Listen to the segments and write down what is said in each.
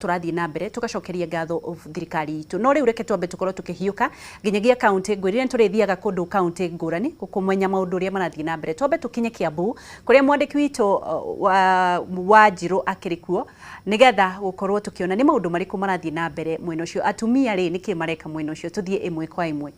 turathie na mbere tugacokeria ngatho thirikari itu no riu reke twambe tukorwo tukihiuka nginyagia county ngwirire turithiaga kundu county ngurani gukumenya maundu ria marathie na mbere twambe tukinye Kiambu kuria mwandiki witu wa Njiro akirikuo nigetha gukorwo tukiona ni maundu mariku marathie na mbere mwena ucio atumia ri niki mareka mwena ucio tuthie imwe kwa imwe.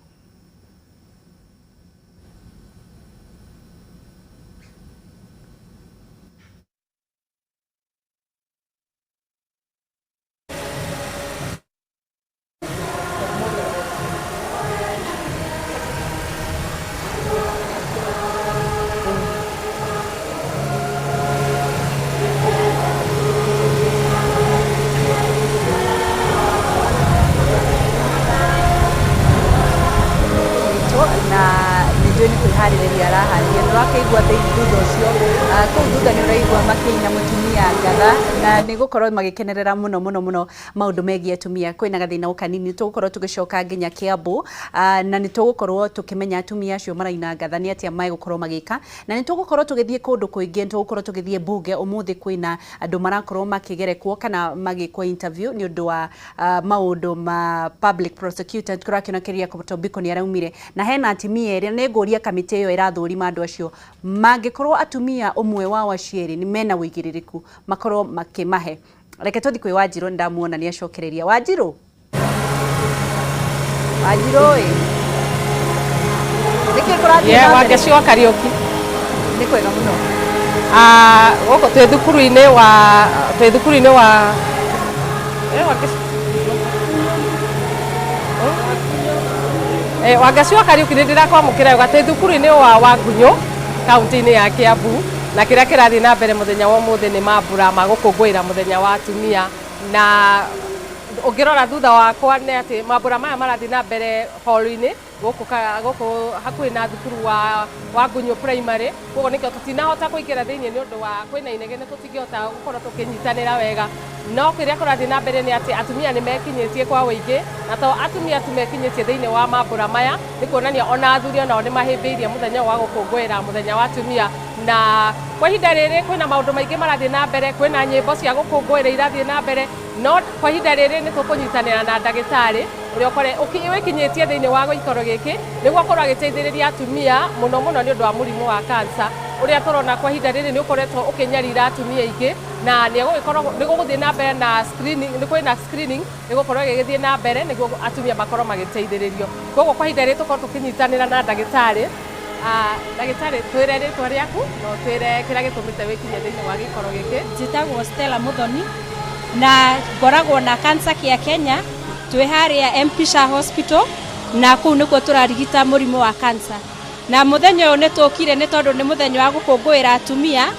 Nigukorwo magikenerera muno maundu megie atumia kwina gathina ukanini tugukorwo tugicoka nginya Kiambu na nitugukorwo tukimenya atumia acio maraina ngathani atia mai gukorwo magika na nitugukorwo tugithie kundu kuingi nitugukorwo tugithie bunge umuthi kwina andu marakorwo makigerekwo kana magikwo interview ni undu wa maundu ma public prosecutor turakiona kiria Tobiko ni araumire na hena atumia eri ni nguria kamiti iyo irathurima andu acio mangikorwo atumia umwe wao acieri ni mena wigiririku makorwo makimahe. Reke tuthi kwi Wanjiru ndamuona ni acokereria. Wanjiru niki kurathi wagecio Kariuki ni kwega muno goko twi thukuru-ini wa wagecio Kariuki ni ndirakwamukira gati thukuru-ini wa Ngunyu kaunti-ini ya Kiambu na kiria kirathi na mbere muthenya wa muthi ni mambura ma gukunguira muthenya wa atumia na ungirora thutha wakwa ni ati mambura maya marathi na mbere hall-ini guku hakuhi na thukuru wa Ngunyu primary koguo nikio tutinahota kuingira thiini ni undu wa kwina inegene tutingihota gukorwo tukinyitanira wega no kiria kurathi na mbere ni ati atumia ni mekinyitie kwa wingi na to atumia tumekinyitie thiini wa mambura maya ni kuonania ona athuri onao ni mahimbiirie muthenya wa gukunguira muthenya wa atumia na kwa ihinda riri kwina maundu maingi marathi na mbere kwina nyimbo cia gukunguira irathi na mbere no kwa ihinda riri ni tukunyitanira na ndagitari uria ukore wikinyitie thiini wa goikoro giki niguo akorwo agiteithiriria atumia muno ni undu wa murimu wa cancer uria turona kwa ihinda riri ni ukoretwo ukinyarira atumia ingi na ni gugikorwo ni guguthie na mbere na screening ni kwina screening ni gukorwo gigithie na mbere niguo atumia bakorwo magiteithiririo koguo kwa ihinda riri tukorwo tukinyitanira na ndagitari ndagitari twire ritwa riaku no twire kiria gitumite wikinye thiini wa gikoro giki. Njitagwo Stella Muthoni na ngoragwo na cancer kia Kenya twi haria Mpisha Hospital na kuu nikuo turarigita murimu wa cancer na muthenya uyu nitukire ni tondu ni muthenya wa gukunguira atumia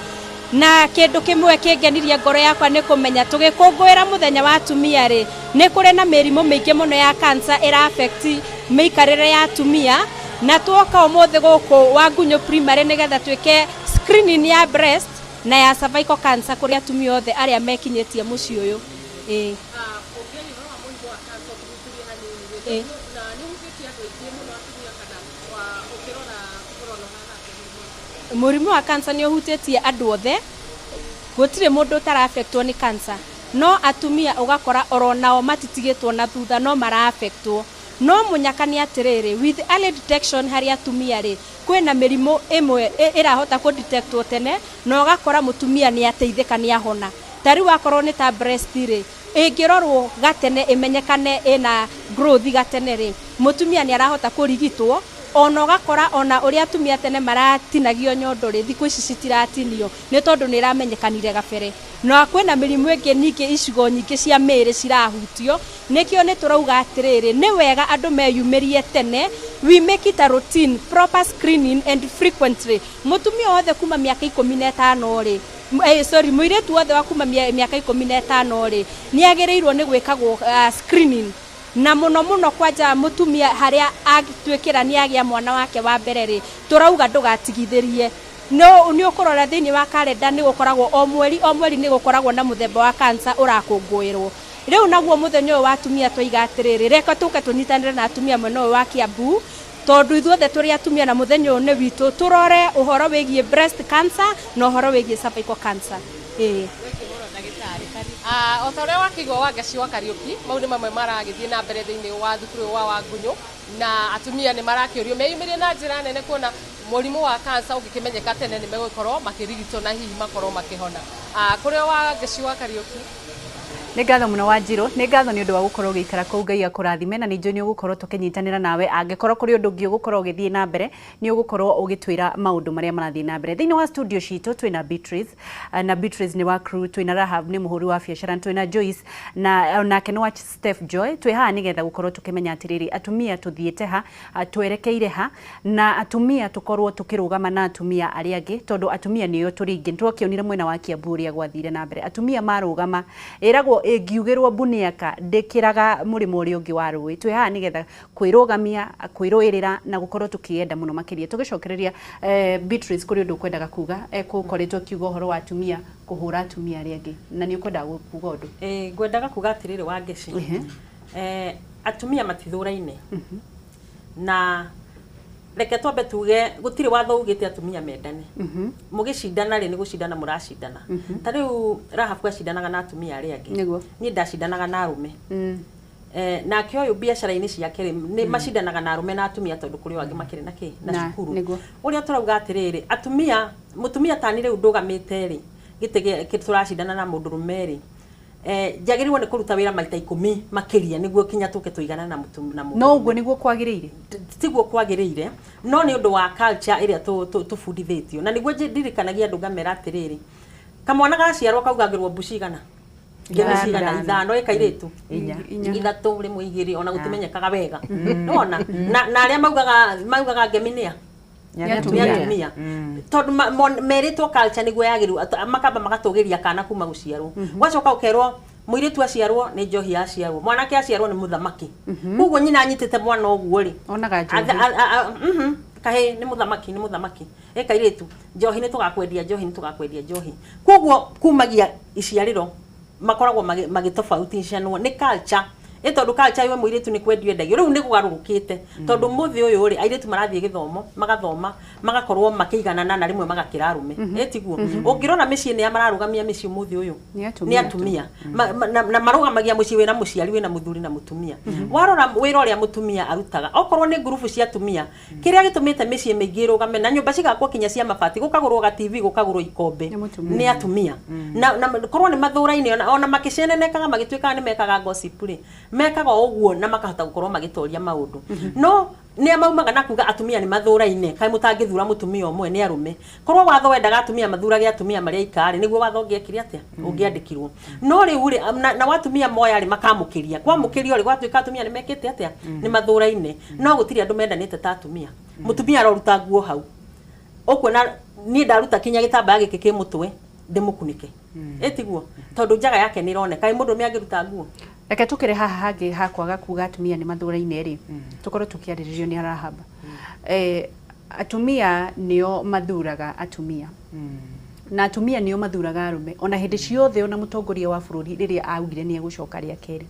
na kindu kimwe kingenirie ngoro yakwa ni kumenya tugikunguira muthenya wa atumia ri ni kuri na mirimu mingi muno ya cancer ira affect miikarire ya atumia na tuoka umuthi guku wa Ngunyu primary nigetha twike screening ya breast na ya cervical cancer kuri atumia othe aria mekinyetie muci uyu murimu wa cancer ni uhutĩtie andu othe gutire mundu utaraffectwo ni cancer no atumia ugakora oronao matitigitwo na thutha no maraffectwo no munyakani atiriri with early detection hari atumia ri kwina mirimu imwe irahota ku detectwo tene no ugakora mutumia ni ateithika ni ahona tari wakorwo ni ta breast ri ingirorwo gatene imenyekane ina growth gatene ri mutumia ni arahota kurigitwo ona ugakora ona uria atumia tene maratinagio nyondo ri thiku ici citiratinio ni tondu ni iramenyekanire gabere no kwina mirimu ingi nyingi icigo nyingi cia miri cirahutio nikio ni turauga atiriri ni wega andu meyumirie tene we make it a routine proper screening and frequently mutumia othe kuma miaka 15 ri muiretu othe wa kuma miaka 15 ri ni agireirwo ni gwikagwo screening na muno kwanja mutumia haria agitwikira ni agia mwana wake wa mbere ri turauga ndugatigithirie no ni ukorora thini wa kalenda ni gukoragwo o mweri ni gukoragwo na muthemba wa cancer urakunguirwo riu naguo muthenya wa atumia twiga atiriri reka tuke tunyitanire na atumia mwena wa Kiambu tondu ithuothe turi atumia na muthenya uyu ni witu turore uhoro wigie breast cancer na uhoro wigie cervical cancer O ta ũrĩa wakĩigua Wangeci wa Kariũki, mau nĩ mamwe maragĩthiĩ na mbere thĩinĩ wa thukuru wa Wangũnyũ, na atumia nĩ marakĩũrio meyumĩrie na njĩra nene kuona mũrimũ wa cancer ũngĩkĩmenyeka tene nĩ megũkorwo makĩrigitwo na hihi makorwo makĩhona. Kũrĩa Wangeci wa Kariũki nĩ ngatho mũno Wanjirũ, nĩ ngatho nĩ ũndũ wa gũkorwo ũgĩikara kũu, Ngai akũrathime, na nĩnjũĩ nĩ ũgũkorwo tũkĩnyitanĩra nawe, angĩkorwo kũrĩ ũndũ ũngĩ ũgũkorwo ũgĩthiĩ na mbere nĩ ũgũkorwo ũgĩtwĩra maũndũ marĩa marathiĩ na mbere. Thĩinĩ wa studio citũ twĩna Beatrice, na Beatrice nĩ wa crew, twĩna Rahab nĩ mũhũri wa biacara, twĩna Joyce na nake nĩ wa Steph Joy. Twĩ haha nĩgetha gũkorwo tũkĩmenya atĩrĩrĩ, atumia tũthiĩte ha, twerekeire ha, na atumia tũkorwo tũkĩrũgama na atumia arĩa angĩ, tondũ atumia nĩo tũrĩ ingĩ. Nĩtwakĩonire mwena wa Kiambu ũrĩa gwathire na mbere, atumia marũgama, ĩragwo ĩngiugĩrwo mbuniaka ndĩkĩraga mũrĩmo ũrĩa ũngĩ wa rũĩ. Twĩ haha nĩgetha kwĩrũgamia, kwĩrũĩrĩra na gũkorwo tũkĩenda mũno makĩria. Tũgĩcokereria Beatrice, kũrĩ ũndũ ũkwendaga kuga, gũkoretwo kiuga ũhoro wa atumia kũhũra atumia arĩa angĩ, na nĩ ũkwendaga kuga ũndũ? Ngwendaga kuga atĩrĩrĩ Wangeci, atumia matithũraine, na reke twambe tuge gũtirĩ watho ugĩte atumia mendane. Mũgĩcindana rĩ nĩ gũcindana mũracindana. Ta rĩu Rahab acindanaga na atumia arĩa angĩ, niĩ ndacindanaga na arũme. Na kĩoyo biacara-inĩ ciake rĩ nĩ macindanaga na arũme na atumia, tondũ kũrĩ angĩ makĩrĩ na kĩ na cukuru. Ũrĩa tũrauga atĩrĩrĩ, atumia, mũtumia tani rĩu ndũgamĩte rĩ gĩtĩ tũracindana na mũndũrũme rĩ, njagĩrĩirwo nĩ kũruta wĩra maita 10 makĩria nĩguo kinya tũke tũigana na mũtumia. No ũguo nĩguo kwagĩrĩire? Tiguo kwagĩrĩire, no nĩ ũndũ wa culture ĩrĩa tũbundithĩtio, na nĩguo ndirikanagia andũ ngamera atĩrĩrĩ, kamwana gaciarwo kaugagĩrwo mbucigana ngĩmĩcigana 5 ĩkairĩtu 3 rĩmwe 2 ona gũtimenyekaga wega, nona na arĩa maugaga ngeminĩa atumia, tondũ merĩtwo culture nĩguo yagĩrĩirwo, makamba magatũgĩria kana kuma gũciarwo, gwacoka ũkerwo mũirĩtu aciarwo nĩ njohi aciarwo, mwanake aciarwo nĩ mũthamaki. Koguo nyina anyitĩte mwana ũguo rĩ onaga njohi kahe nĩ mũthamaki ĩkairĩtu njohi nĩ tũgakwendia njohi. Koguo kumagia iciarĩro makoragwo magĩtofautishanwo nĩ culture, tondũ culture yo mũirĩtu nĩ kwendio endagio, rĩu nĩ gũgarũrũkĩte, tondũ mũthĩ ũyũ rĩ airĩtu marathiĩ gĩthomo, magathoma, magakorwo makĩiganana na rĩmwe magakĩra arũme. Tiguo ũngĩrora mĩciĩ nĩ mararũgamia mĩciĩ mũthĩ ũyũ nĩ atumia, na marũgamagia mũciĩ wĩna mũciari wĩna mũthuri na mũtumia. Warora wĩra ũrĩa mũtumia arutaga, okorwo nĩ ngurubu cia atumia, kĩrĩa gĩtũmĩte mĩciĩ mĩingĩ ĩrũgame na nyũmba cigakwo kinya cia mabati, gũkagũrwo ga TV, gũkagũrwo ikombe, nĩ atumia. Na korwo nĩ mathũraine ona makĩcenenekaga magĩtuĩkaga nĩ mekaga gossip rĩ, mekaga ũguo na makahota gũkorwo magĩtoria maũndũ. No nĩ amaumaga na kuga atumia nĩ mathũraine, kaĩ mũtangĩthura mũtumia ũmwe nĩ arũme. Korwo watho wendaga atumia mathurage atumia marĩa ikarĩ, nĩguo watho ũngĩekire atĩa ũngĩandĩkirwo. No rĩu rĩ na watumia moya rĩ makamũkĩria, kwamũkĩrio rĩ gwatuĩka atumia nĩ mekĩte atĩa nĩ mathũraine. No gũtirĩ andũ mendanĩte ta atumia. Mũtumia aroruta nguo hau, ũkuona niĩ ndaruta kinya gĩtambaya gĩkĩ kĩ mũtwe ndĩmũkunĩke, tiguo, tondũ njaga yake nĩ ironeka, kaĩ mũndũ nĩangĩruta nguo. Reke tukĩre haha hangĩ hakwaga kuga atumia nĩ mathũraine rĩ, tũkorwo tũkĩarĩrĩrio nĩ Rahab. Atumia nĩo mathuraga atumia, na atumia nĩo mathuraga arũme. Ona hĩndĩ ciothe ona mũtongoria wa bũrũri rĩrĩa augire nĩ egũcoka rĩa kerĩ,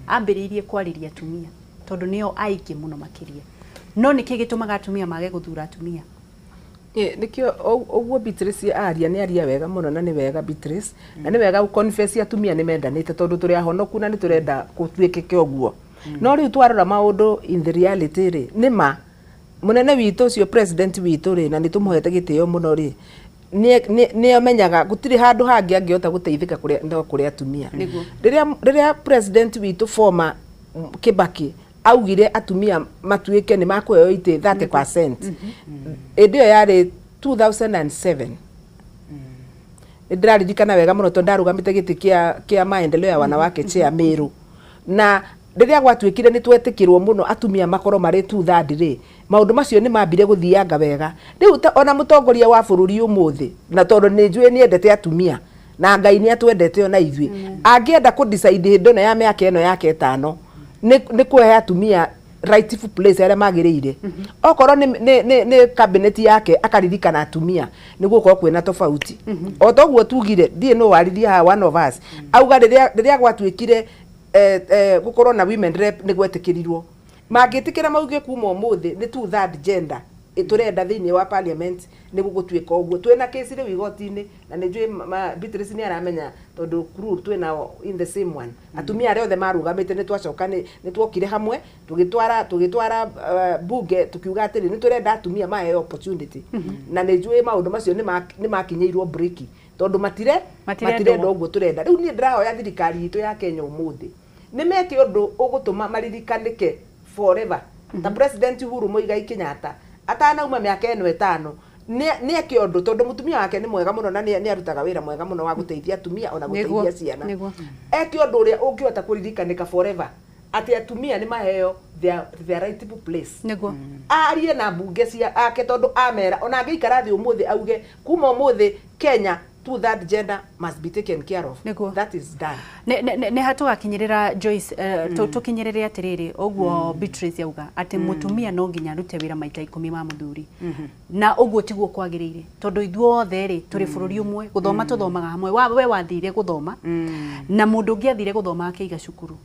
ambĩrĩirie kwarĩria atumia, tondũ nĩo aingĩ mũno makĩria. No nĩkĩ gĩtũmaga atumia mage gũthura atumia? Nikio ũguo Beatrice aria nĩ aria wega mũno, na nĩ wega Beatrice, na nĩ wega confess atumia nĩ mendanĩte, tondũ tũrĩ ahonoku na nĩ tũrenda gũtuĩkĩke ũguo. No rĩu twarora maũndũ in the reality rĩ, nĩma mũnene witũ ũcio president witũ rĩ, na nĩ tũmũhete gĩtĩo mũno rĩ, nĩ amenyaga gũtirĩ handũ hangĩ angĩhota gũteithĩka kũrĩ atumia. Rĩrĩa president witũ former Kibaki augire atumia matuĩke nĩ makuheo itĩ 30%, ĩndĩ ĩyo yarĩ 2007. Ndĩraririkana wega mũno tondũ ndarũgamĩte gĩtĩ kĩa maendeleo ya wanawake chair Meru, na rĩrĩa gwatuĩkire nĩ twetĩkĩrwo mũno atumia makorwo marĩ 2/3 rĩ, maũndũ macio nĩ mambire gũthianga wega. Rĩu ona mũtongoria wa bũrũri ũmũthĩ, na tondũ nĩ njũĩ nĩ endete atumia na Ngai nĩ atwendete ona ithuĩ, angĩenda kũdecide hĩndĩ ĩno ya mĩaka ĩno yake 5 nĩ kuhe atumia rightful place arĩa magĩrĩire. Okorwo nĩ cabinet yake akaririkana atumia nĩguo gũkorwo kwĩna tofauti. O toguo tugire ndiĩ no warithia haha one of us auga rĩrĩa gwatuĩkire gũkorwo na women rep nĩ gwetĩkĩrirwo, mangĩtĩkĩra mauge kuma ũmũthĩ nĩ 2/3 gender turenda thiini wa parliament ni gugutwika uguo twina case riu igoti-ini na ni njui Beatrice ni aramenya tondu crew twina in the same one atumia aria othe marugamite ni twacoka ni twokire hamwe tugitwara bunge tukiuga atiri ni turenda atumia mahe opportunity na ni njui maundu macio ni makinyeirwo break tondu matire uguo turenda riu ni ndirahoya thirikari itu ya Kenya umuthi ni meke undu ugutuma maririkanike forever ta president Uhuru Muigai Kenyatta atanauma miaka eno 5 ni akiondu tondu mutumia wake ni mwega muno na ni arutaga wira mwega muno wa guteithia atumia ona guteithia ciana ekiondu uria ungihota kuririkanika forever ati atumia ni maheo their rightful place arie na bunge cia ake tondu amera ona angeikara thi umuthi auge kuma umuthi Kenya to that gender must be taken care of. That is done. Ne hatu akinyirira Joyce tukinyirire atiriri oguo Beatrice yauga ati mutumia no nginya rute wira maita 10 ma muthuri na oguo tiguo kwagirire tondu ithuothe ri turi bururi umwe guthoma tuthomaga hamwe we wathire guthoma na mundu ungi athire guthoma akiiga cukuru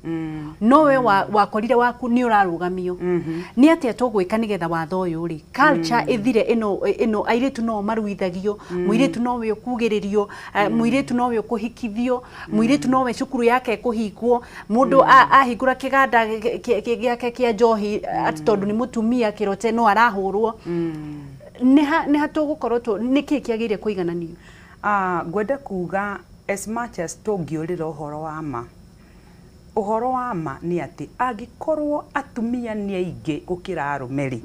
no we wakorire waku ni urarugamio ni atia tugwika nigetha watho uyu ri culture ithire ino airitu no maruithagio muiritu no we kugiririo muiritu no we kuhikithio muiritu no we cukuru yake kuhingwo mundu ahingura kiganda giake kia njohi ati tondu ni mutumia kirote no arahurwo ni hatugukorwo tu niki kiagire kuigananio ngwenda kuga as much as tungiurira uhoro wa ma ni ati agikorwo atumia ni aingi gukira arumeri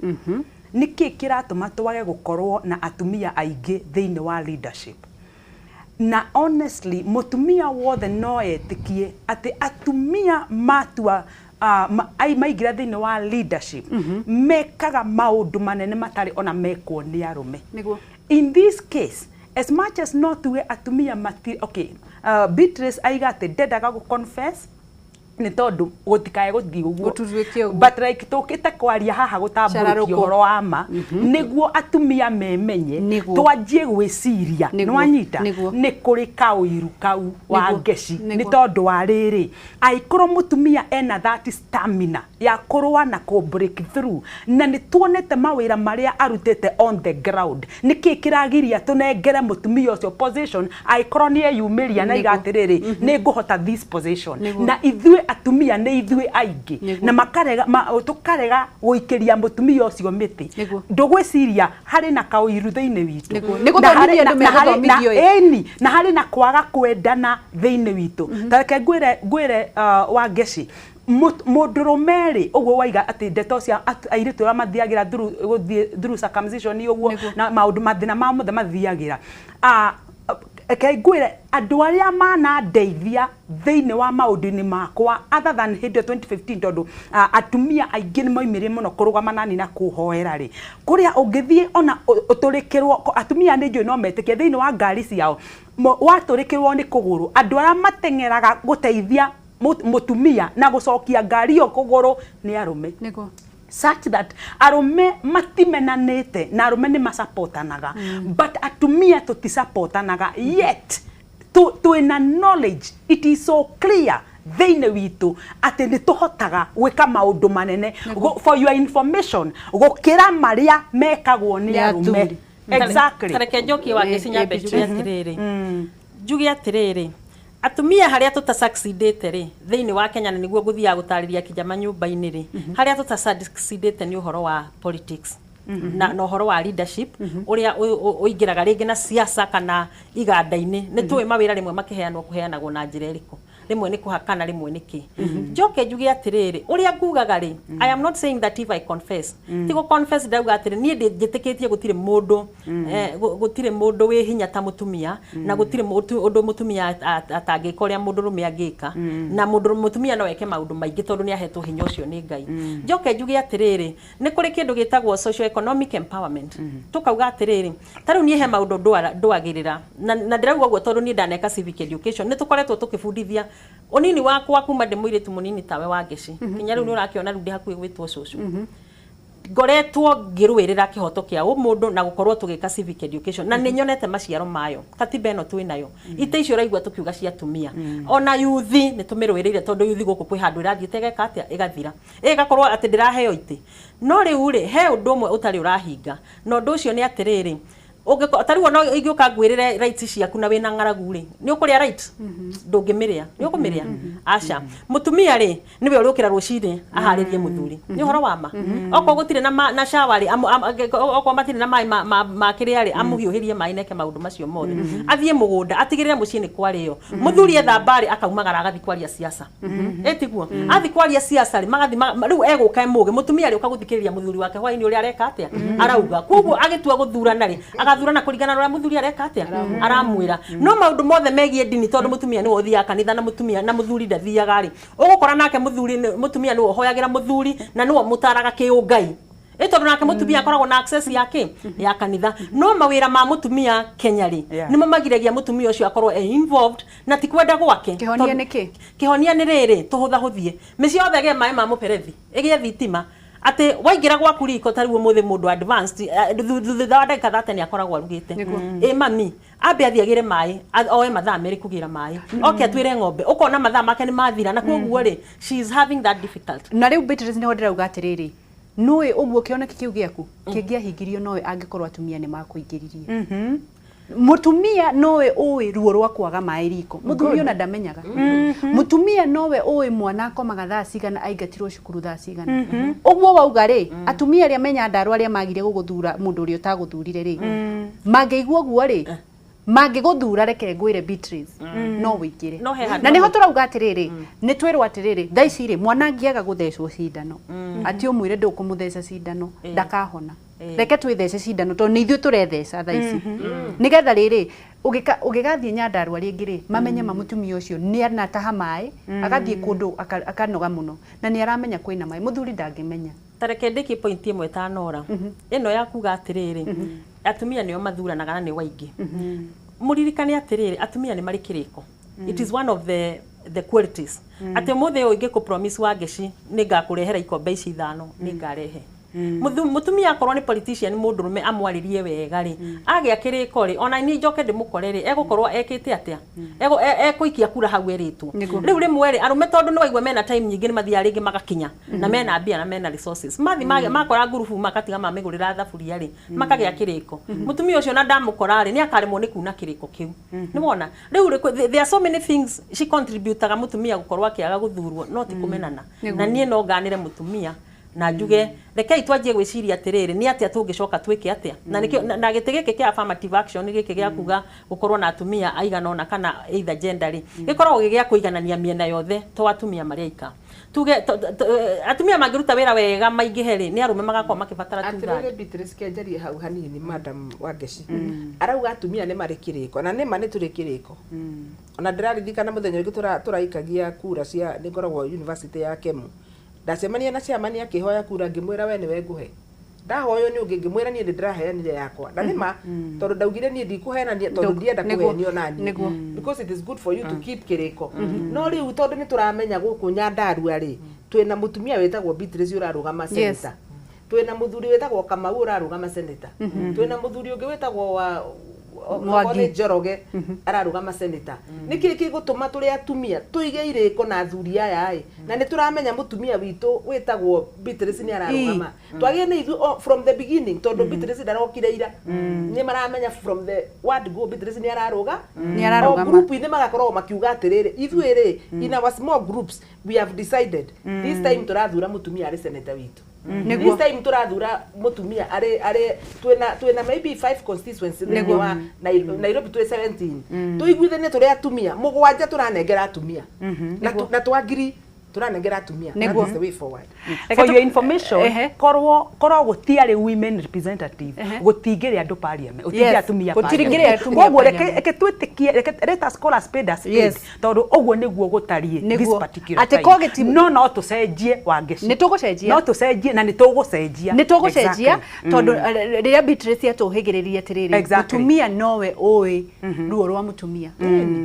niki kiratuma twage gukorwo na atumia aingi thiini wa leadership na honestly mutumia wothe no etikie ati atumia matua maigira thiini wa leadership mekaga maundu manene matari ona mekwo ni arume in this case as much as not tuwe atumia mati Beatrice aiga ati ndendaga gu confess ni tondu gutikae guthii uguo but like tukite kwaria haha gutambukia uhoro wa ma niguo atumia memenye twanjie gwiciria nwanyita ni kuri kauiru kau wa ngeci ni tondu wa riri aikoro mutumia ena that stamina ya kurwa na ku break through na ni tuonete mawira maria arutete on the ground niki kiragiria tunengere mutumia ucio position aikoro ni eyumiria na igatiriri ni nguhota this position na ithui atumia ni ithui aingi na makarega tukarega guikiria mutumia ucio miti ndugwiciria hari na kauiru thiini witu na hari na kwaga kwendana thiini witu tareke ngwire wa ngeci mudurumeri uguo waiga ati ndeto cia airitu ra mathiagira through circumcision uguo na maundu mathina ma muthe mathiagira ngwire andu aria mana ndeithia thiini wa maundu-ini makwa other than hindi 2015 tondu atumia aingi ni moimire muno kurugama nani na kuhoera ri kuria ungithie ona uturikirwo atumia ni njui no metikie thiini wa ngari ciao waturikirwo ni kuguru andu aria matengeraga guteithia mutumia na gucokia ngari yo kuguru ni arume such that arume matimenanite na arume ni masupportanaga but atumia tutisupportanaga yet to in knowledge it is so clear thiini witu ati ni tuhotaga gwika maundu manene for your information gukira maria mekagwo ni arume exactly tareke njoki wa gicinya jugi atiriri jugi atiriri atumia haria tutasucceedete ri thiini wa Kenya niguo guthia gutariria kijama nyumba-ini ri haria tutasucceedete ni uhoro wa politics na uhoro wa leadership uria uingiraga ringi na siasa kana iganda-ini ni tuwe mawira rimwe makiheanwo kuheanagwo na njira iriku rimwe ni kuhakana rimwe niki njoke njugi atiriri uria ngugaga ri I am not saying that if I confess tigo confess ndauga atiri ni njitikitie gutire mundu wi hinya ta mutumia na gutire mundu mutumia atangikoria mundu rume angika na mundu mutumia no eke maundu maingi tondu ni ahetwo hinya ucio ni Ngai njoke njugi atiriri ni kuri kindu gitagwo socio economic empowerment tukauga atiriri taru ni he maundu ndwagirira na ndirauga guo tondu ni ndaneka civic education ni tukoretwo tukifundithia onini wakwa kuma ndi muiritu munini tawe wa ngeci kinya riu ni urakiona ru ndi hakuhi gwitwo cucu ngoretwo ngirwirira kihoto kia mundu na gukorwo tugika civic education na ninyonete maciaro mayo katiba eno twinayo ite icio raigwa tukiuga cia tumia ona yuthi ni tumirwirire tondu yuthi guku kwi handu irathie tegeka atia igathira igakorwo ati ndiraheo ite no riu ri he undu umwe utari urahinga no undu ucio ni atiriri tariwo no igioka ngwirire rights ciaku na wina ng'aragu ri ni ukuria right ndungimiria ni ukumiria aca mutumia ri niwe urukira ruciri aharirie muthuri ni horo wa ma oko gutire na shower ri oko matire na mai makiria ri amuhiuhirie mai neke maundu macio mothe athie mugunda atigirire mucii ni kwario muthuri ethambari akaumagara agathi kwaria siasa etiguo athi kwaria siasa ri magathi riu eguka muge mutumia ri ukaguthikiriria muthuri wake hwaini uri areka atia arauga koguo agitua guthurana ri thurana kuringana na muthuri areka atia aramwira no maundu mothe megie dini tondu mutumia ni othia kanitha na mutumia na muthuri ndathiaga ri ugukora nake mutumia ni ohoyagira muthuri na niwo mutaraga kiungai tondu nake mutumia akoragwo na access yake ya kanitha no mawira ma mutumia Kenya ri nimo magiragia mutumia ucio akorwo involved na tikwenda gwake kihonia niki kihonia ni riri tuhutha huthie mici yothe ge mai ma muperethi igie thitima ate waingira gwaku riko tariwo muthe mundu advanced thutha wa ndagika 30 ni akoragwo arugite mami ambe athiagire mai oe mathaa meri kugira mai oke atwire ng'ombe ukona mathaa make ni mathira na koguo ri she is having that difficult na riu Beatrice ni hodera uga atiriri nui uguo kioneki kiu giaku kingiahingirio nowe angikorwo atumia ni makuingiririe mutumia nowe uwi ruo rwa kwaga mai riko muthuri ona ndamenyaga mutumia nowe uwi mwana akomaga thaa cigana aingatirwo cukuru thaa cigana uguo wauga ri atumia ria menya ndaru aria magire guguthura mundu uri utaguthurire ri mangeigua guo ri mangiguthura reke ngwire Beatrice no wikire na niho turauga atiriri ni twirwo atiriri thaici ri mwana ngiaga guthecwo cindano ati umwire ndukumutheca cindano ndakahona reke twithece cindano to ni ithu turetheca thaici nigetha riri ugigathie nyandaru ari ngiri mamenye mamutumia ucio ni anataha mai agathie kundu akanoga muno na ni aramenya kwina mai muthuri ndangimenya tareke ndiki point imwe tanora ino yakuga atiriri atumia nio mathuranaga na ni waingi muririkane atiriri atumia ni mari kiriko it is one of the qualities ate muthe uingi ku promise wa geci ni ngakurehera ikombe ici 5 ni ngarehe mutumia akorwo ni politician mundurume amwaririe wega ri agia kiriko ri ona ni njoke ndimukorere egukorwo ekite atia ekuikia kura hau eritwo riu rimwe ri arume tondu no waigwa mena time nyingi ni mathia ringi magakinya na mena mbia na mena resources mathi makora gurubu makatiga mamigurira thaburia ri makagia kiriko mutumia ucio na ndamukora ri ni akaremwo ni kuna kiriko kiu ni wona riu there are so many things she contributaga mutumia gukorwo akiaga guthurwo no ti kumenana na nie no nganire mutumia na njuge reke itwaje gwiciria atiriri ni atia tungicoka twike atia na gitegeke kia affirmative action giki gia kuga gukorwo na atumia aigana ona kana either gender gikorwo gigia kuiganania miena yothe to atumia mariaika tuge atumia magiruta wira wega maingiheri ni arume magakorwo makibatara tuga atiriri Beatrice kenjari hau hanini madam Wangeci arauga atumia ni mari kiriko na ni mani turi kiriko ona ndiraririkana muthenya wingi turaikagia kura cia ni ngoragwo university ya Kemu ndacemania na ciamani akihoya kura ngimwira we niwe nguhe ndahoyo ni ungi ngimwira ni ndiraheanire yakwa na nima tondu ndaugire ni ndikuheanania tondu ndienda kuhenio nani because it is good for you to keep kiriko no riu tondu ni turamenya guku nyandaru ari twina mutumia wetagwo Beatrice urarugama senator twina muthuri wetagwo Kamau urarugama senator twina muthuri ungi wetagwo wa Mwagi Njoroge ararugama senator niki kigutuma turi atumia tuige iriko na athuri aya na ni turamenya mutumia witu wetagwo Beatrice ni ararugama twagie ni ithu from the beginning tondu Beatrice ndarokire ira ni maramenya from the word go Beatrice ni ararugama group ni magakorwo makiuga atiriri ithu iri in our small groups we have decided this time turathura mutumia ari senator witu this time turathura mutumia ari twina maybe 5 constituencies wa Nairobi 17 tuiguithane turi atumia mugwanja turanengera atumia na twagiri turanengera atumia that's the way forward for your information korwo gutiari women representative gutingiri andu parliament utingi atumia gutingiri atumia koguo reke twitikie let us call a spade a spade tondu uguo niguo gutarie this particular time no tucenjie Wangeci nitugucenjia no tucenjie na nitugucenjia tondu riria Beatrice atuhigiriria atiriri mutumia nowe uwi ruo rwa mutumia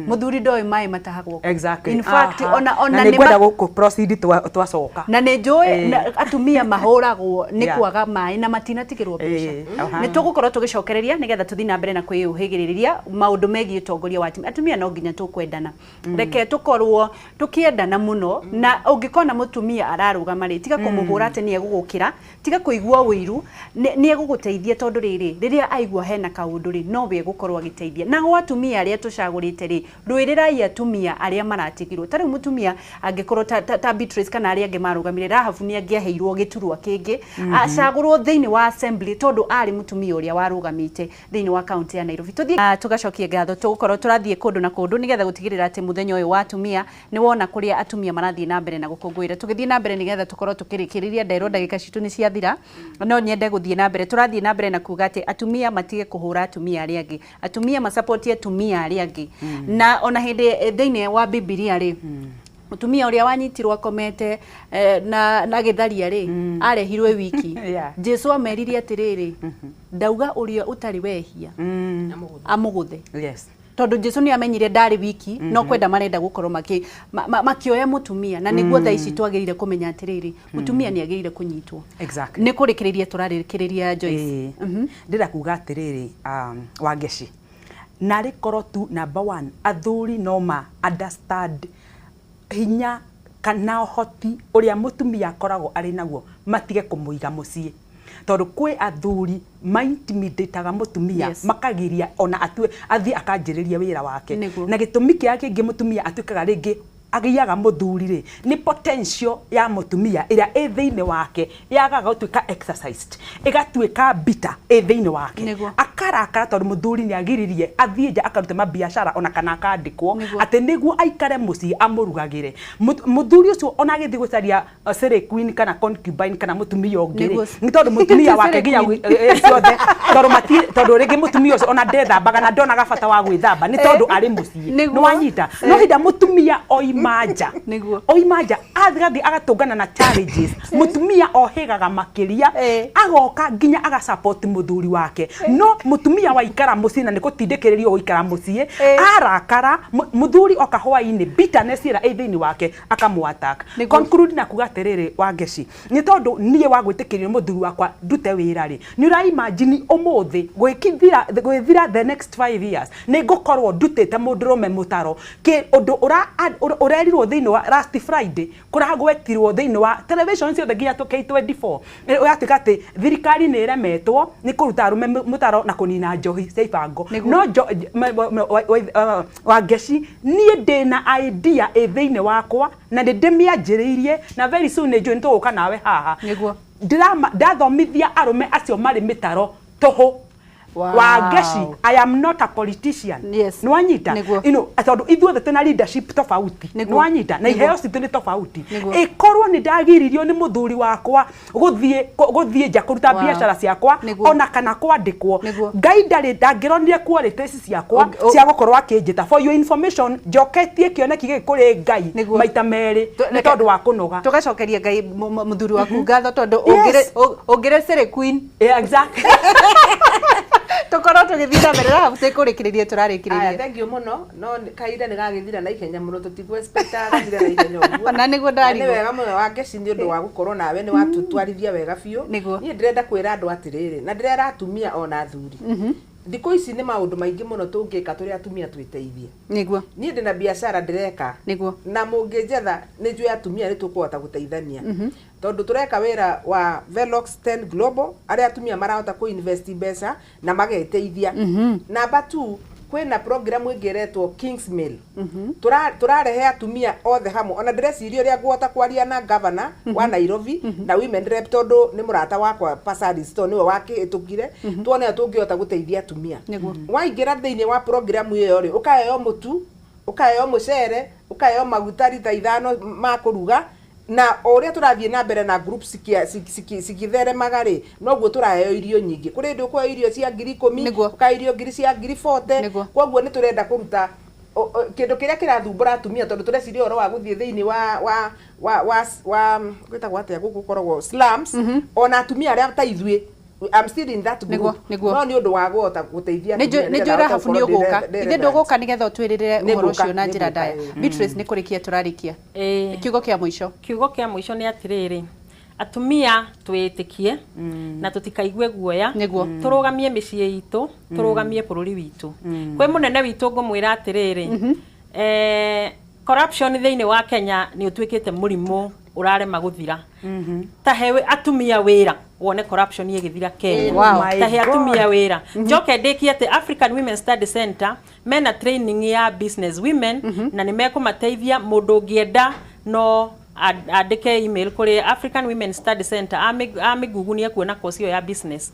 muthuri ndoi mai matahagwo exactly in fact ona ni gwenda proceed twacoka na nä njå atumia mahåragwo nä kwaga maä na matinatigä rwo mbeca nä tå gå korwo tå gä cokereria nä getha tå thiä na mbere na kwä å hä gä rä ria maå ndå megiä å tongoria wa atumia no nginya tå kwendana reke tå korwo tå kä endana må no na å ngä kona må tumia ararå gama rä tiga kå må hå ra atä nä egå gå kä ra tiga kå igua wå iru nä egå gå teithia tondå rä rä rä rä a aigua hena kaå ndå rä no we gå korwo agä teithia nago atumia arä a tå cagå rä te rä rwä rä rai atumia arä a maratigirwo tarä u må tumia angä korwo ta Beatrice kana arä angä marå Rahabu nä angä aheirwo gä turwa kä ngä acagå rwo thä inä wa assembly tondå arä må tumia å rä a warå gamä te thä inä wa kaunti ya Nairobi tå gacokie ngatho tå gå korwo tå rathiä kå ndå na kå ndå nä getha gå tigä rä ra atä må thenya å yå wa atumia nä wona kå rä a atumia marathiä na mbere na gå kå ngå ä ra tå gä thiä na mbere nä getha tå korwo tå kä rä kä rä ria nderwo ndagä ka citå nä ciathira no nyende gå thiä na mbere tå rathiä na mbere na kuga atä atumia matige kå hå ra atumia arä angä atumia macapotie atumia arä angä na ona hä ndä thä inä wa Bibilia rä mutumia uria wanyitirwo akomete na githaria ri arehirwe wiki Jesu ameririe atiriri ndauga uria utari wehia amuguthe tondu Jesu ni amenyire ndari wiki no kwenda marenda gukorwo makioya mutumia na niguo tha ici twagirire kumenya atiriri mutumia ni agirire kunyitwo ni kurikiriria turarikiriria Joyce ndira kuga atiriri Wangeci na rikorwo tu number 1 athuri no ma understand hinya kana hoti uria mutumia akoragwo ari naguo matige kumuiga mucii tondu kwi athuri maintimidataga mutumia makagiria ona atue athie akanjiriria wira wake na gitumi kia kingi mutumia atuikaga ringi agiyaga muthuri ri ni potential ya mutumia ira e thiine wake yagaga gutuika exercised igatuika bitter e thiine wake akarakara tondu muthuri ni agiririe athie nja akaruta mabiashara ona kana akandikwo ati niguo aikare mucii amurugagire muthuri ucio ona agithi gucaria Sere Queen kana concubine kana mutumia ungiri ni tondu mutumia wake ginya ciothe tondu ringi mutumia ucio ona ndethambaga na ndonaga bata wa gwithamba ni tondu ari mucii ni wanyita no hinda mutumia oimanja athigathi agatungana na challenges mutumia ohigaga makiria agoka nginya agasupport muthuri wake no mutumia waikara mucii na nikutindikiririo guikara mucii arakara muthuri okahwaini bitterness ira thiini wake akamwattack conclude na kuga atiriri Wangeci ni tondu nie wagwitikirio muthuri wakwa ndute wira ri ni ura imagine umuthi gwithira the next 5 years ni ngukorwo ndutite mundurume mutaro ki undu urerirwo thiini wa last Friday kuragwetirwo thiini wa television ciothe nginya to K24 uyatuika ati thirikari ni iremetwo ni kuruta arume mutaro na kunina njohi cia ibango no Wangeci nie ndina idea thiini wakwa na ndimianjiriirie na very soon njo nituguka nawe haha ndathomithia arume acio mari mitaro toho Wangeci I am not a politician ni wanyita tondu ithuothe tena leadership tofauti ni wanyita na iheo citu ni tofauti ikorwo ni ndagiririo ni muthuri wakwa guthie nja kuruta biashara ciakwa ona kana kwandikwo Ngai ndari ndangironire qualities ciakwa cia gukorwo akinjita for your information njoketie kioneki gikuri Ngai maita meri ni tondu wa kunoga tugacokeria Ngai muthuri waku ngatho tondu ungire Sere Queen exactly tukorwo tugithira na mbere Rahabu tekurikiria turarikiriria thank you muno no kaida ni gagithira na ihenya muno tutigwe spectator gathira na ihenya uguo na niguo ndari ni wega muno Wangeci ni undu wa gukorwo nawe ni watutwarithia wega biu ni ndirenda kwira andu atiriri na ndirera atumia ona athuri Thiko ici ni maundu maingi muno tungika turi atumia twiteithie niguo ni ndina biashara ndireka niguo na mungijetha ni njui atumia ni tukuhota guteithania tondu tureka wira wa Velox 10 Global ari atumia marahota ku invest mbeca na mageteithia namba 2 kwina program ingiretwo Kingsmill turarehe atumia othe hamwe ona ndireciria ria guota kwaria na governor wa Nairobi na women rep tondu ni murata wakwa Pasari Stone niwe wakitukire tuone tungihota guteithia atumia waingira thiini wa program iyo ri ukaheo mutu ukaheo mucere ukaheo maguta rita 5 ma kuruga na oria turathie na mbere na group sikithere magari noguo turaheo irio nyingi kuri ndu kwa irio cia 10,000 uka irio ngiri cia 40,000 koguo ni turenda kuruta kindu kiria kirathumbura atumia tondu tureciria oro wa guthie thiini wa gwita gwate gukoragwo slums ona atumia aria ta ithue I'm still in that group. No ni undu wa guota guteithia ni njira hafu ni uguka ithe nduguka nigetha utwirire uhoro ucio na njira ndaya. Beatrice ni kurikia turarikia kiugo kia muico ni atiriri atumia twitikie na tutikaigue guoya turugamie micie itu turugamie bururi witu kwe munene witu ngumwira atiriri corruption thiini wa Kenya ni utwikite murimu urarema guthira tahe atumia wira wone corruption igithira Kenya tahe atumia wira njoke ndiki ati African Women Study Center mena training ya business women na nimekumateithia mundu ngienda no andike email kuri African Women Study Center amigugunia kuona course ya business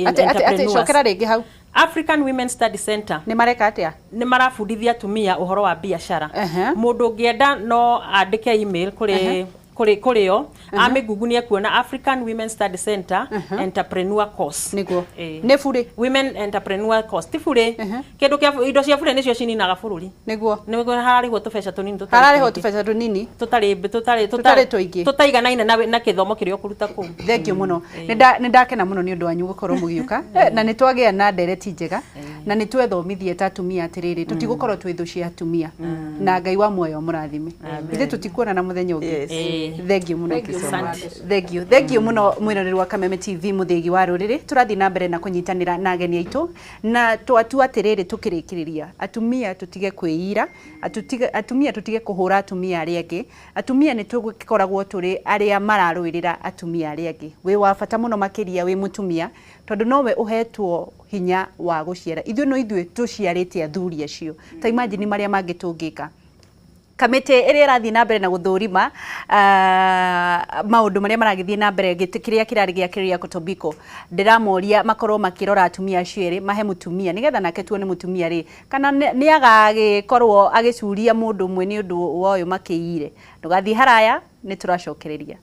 ate shokera ringi hau African Women Study Center ni mareka atia ni marafundithia atumia uhoro wa biashara mundu ngienda no andike email kurio amigugunia kuona African Women Study Center entrepreneur course niguo ne fure women entrepreneur course tifure kindu kia indo cia fure nicio cininaga bururi niguo harariho tubesha tunini tutari tuingi tutaiganaine na kithomo kirio kuruta ku thengio muno nindakena muno ni undu wanyu gukorwo mugiuka na nitwagia na ndereti njega na nitwethomithie ta atumia atiriri tutigukorwo twithu cia atumia na Ngai wa muoyo murathime ithe tutikuona na muthenya ungi thank you muno thank you muno mwiroreri wa Kameme TV muthegi wa ruriri turathi na mbere na kunyitanira na ageni aitu na twatu atiriri tukirikiriria atumia tutige kwiira atumia tutige kuhura atumia aria angi atumia ni tugikoragwo turi aria mararwirira atumia aria angi wi wa bata muno makiria wi mutumia tondu nowe uhetwo hinya wa guciara ithuĩ tuciarĩte athuri acio ta imagine maria mangitungika kamete ĩrĩa ĩrathiĩ na mbere na gũthũrima maũndũ marĩa maragĩthiĩ na mbere kĩrĩa kĩrarĩ gĩakĩrĩria Kotobiko ndĩramoria makorwo makĩrora atumia acio erĩ mahe mũtumia nĩgetha nake tuone mũtumia rĩ kana nĩ agagĩkorwo agĩcuria mũndũ ũmwe nĩ ũndũ wa ũyũ makĩire ndũgathiĩ haraya nĩ tũracokereria